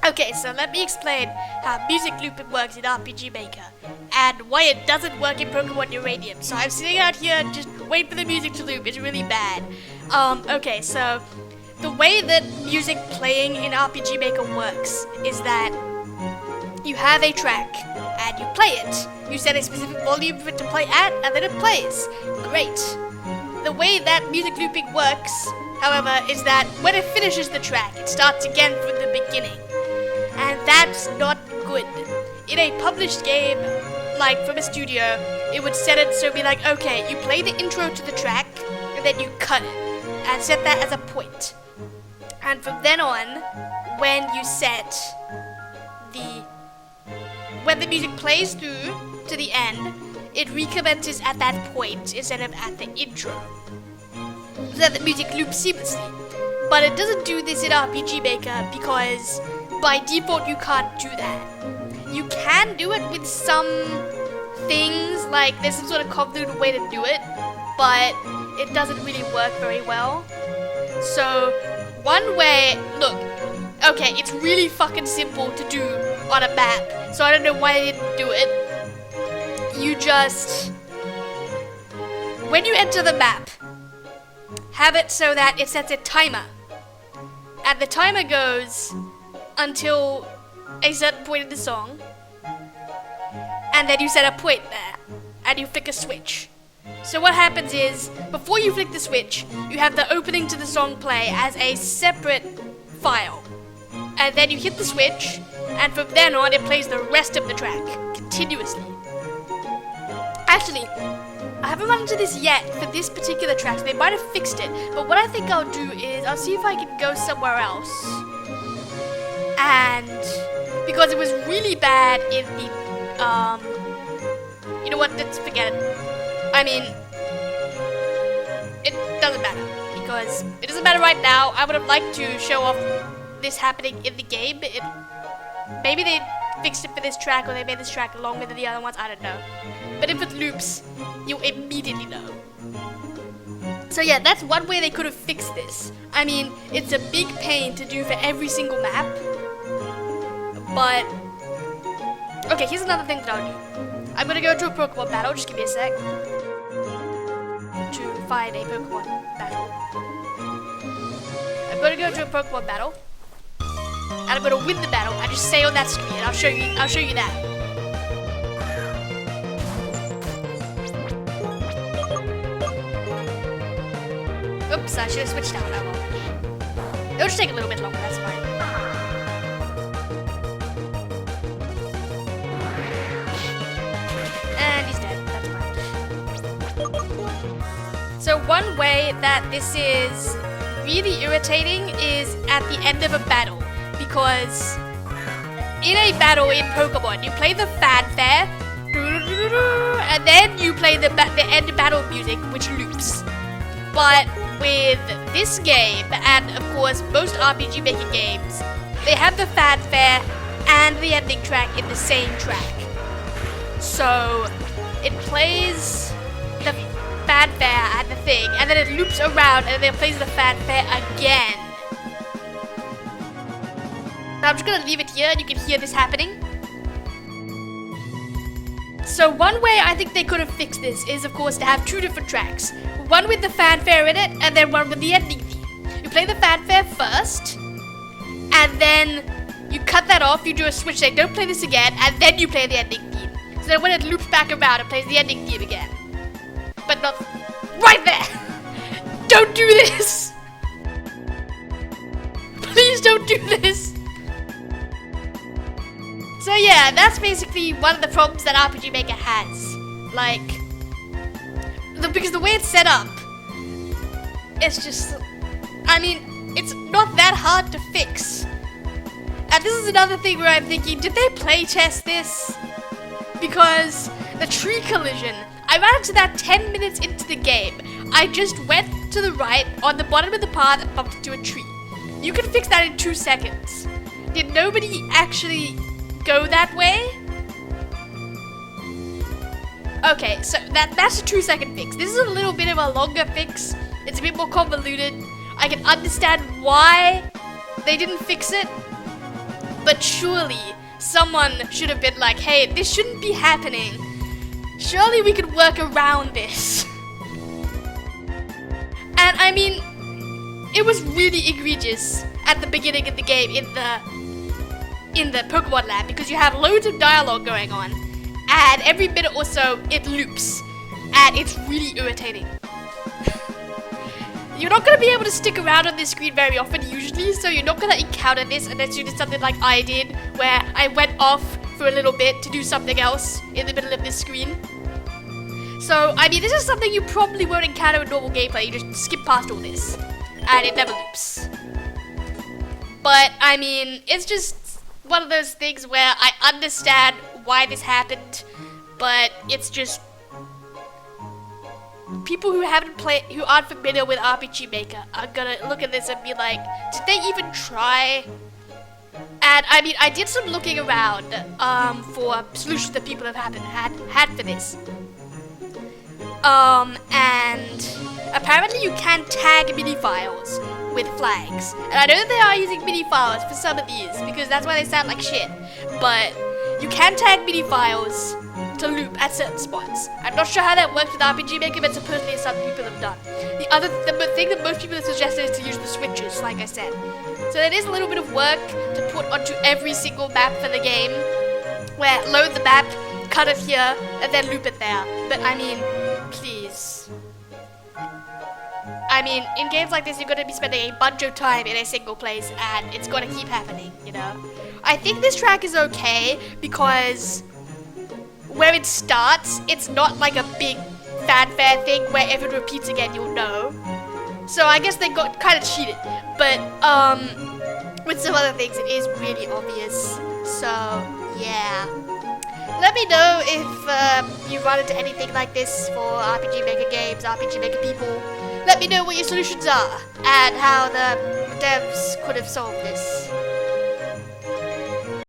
Okay, so let me explain how music looping works in RPG Maker and why it doesn't work in Pokemon Uranium. So I'm sitting out here just waiting for the music to loop. It's really bad. Okay, so the way that music playing in RPG Maker works is that you have a track and you play it. You set a specific volume for it to play at and then it plays. Great. The way that music looping works, however, is that when it finishes the track, it starts again from the beginning. And that's not good. In a published game, like from a studio, it would set it so it'd be like, okay, you play the intro to the track, and then you cut it, and set that as a point. And from then on, when the music plays through to the end, it recommences at that point instead of at the intro. So that the music loops seamlessly. But it doesn't do this in RPG Maker because by default you can't do that. You can do it with some things, like there's some sort of convoluted way to do it, but it doesn't really work very well. So one way, look, okay, it's really fucking simple to do on a map, so I don't know why they didn't do it. You just, when you enter the map, have it so that it sets a timer, and the timer goes until a certain point in the song, and then you set a point there, and you flick a switch. So what happens is, before you flick the switch, you have the opening to the song play as a separate file, and then you hit the switch, and from then on it plays the rest of the track, continuously. Actually, I haven't run into this yet for this particular track, so they might have fixed it, but what I think I'll do is, I'll see if I can go somewhere else. And because it was really bad in the, you know what, let's forget it. I mean, it doesn't matter, because it doesn't matter right now. I would have liked to show off this happening in the game. Maybe they fixed it for this track, or they made this track longer than the other ones, I don't know. But if it loops, you immediately know. So yeah, that's one way they could have fixed this. I mean, it's a big pain to do for every single map. But, okay, here's another thing that I'll do. I'm gonna go to a Pokemon battle, just give me a sec. To find a Pokemon battle. I'm gonna go to a Pokemon battle. And I'm gonna win the battle and just stay on that screen. I'll show you that. Oops, I should have switched out. I will. It'll just take a little bit longer, that's fine. And he's dead, that's fine. So one way that this is really irritating is at the end of a battle. Because in a battle in Pokemon, you play the fanfare, and then you play the end battle music, which loops. But with this game, and of course most RPG Maker games, they have the fanfare and the ending track in the same track. So it plays the fanfare and the thing, and then it loops around, and then it plays the fanfare again. So I'm just gonna leave it here, and you can hear this happening. So one way I think they could have fixed this is, of course, to have two different tracks. One with the fanfare in it, and then one with the ending theme. You play the fanfare first, and then you cut that off, you do a switch saying, don't play this again, and then you play the ending theme. So then when it loops back around, it plays the ending theme again. But not right there! Don't do this! Please don't do this! So yeah, that's basically one of the problems that RPG Maker has. Like, because the way it's set up, it's just, I mean, it's not that hard to fix. And this is another thing where I'm thinking, did they playtest this? Because the tree collision, I ran into that 10 minutes into the game. I just went to the right on the bottom of the path and bumped into a tree. You can fix that in 2 seconds. Did nobody actually go that way? Okay, so that's a 2-second fix. This is a little bit of a longer fix. It's a bit more convoluted. I can understand why they didn't fix it, But surely someone should have been like, hey, this shouldn't be happening. Surely we could work around this. And I mean, it was really egregious at the beginning of the game in the Pokemon lab, because you have loads of dialogue going on, and every minute or so it loops, and it's really irritating. You're not going to be able to stick around on this screen very often usually, so you're not going to encounter this unless you did something like I did, where I went off for a little bit to do something else in the middle of this screen. So, I mean, this is something you probably won't encounter in normal gameplay. You just skip past all this, and it never loops. But, I mean, it's just one of those things where I understand why this happened, but it's just people who aren't familiar with RPG Maker are gonna look at this and be like, did they even try? And I mean, I did some looking around for solutions that people have had for this. And apparently you can tag mini files with flags. And I know that they are using mini files for some of these, because that's why they sound like shit. But you can tag mini files to loop at certain spots. I'm not sure how that works with RPG Maker, but supposedly some people have done. The thing that most people have suggested is to use the switches, like I said. So it is a little bit of work to put onto every single map for the game, where load the map, cut it here, and then loop it there. But I mean, please. I mean, in games like this, you're going to be spending a bunch of time in a single place, and it's going to keep happening, you know? I think this track is okay, because where it starts, it's not like a big fanfare thing where if it repeats again, you'll know. So I guess they got kind of cheated. But, with some other things, it is really obvious. So, yeah. Let me know if you run into anything like this for RPG Maker games, RPG Maker people. Let me know what your solutions are and how the devs could have solved this.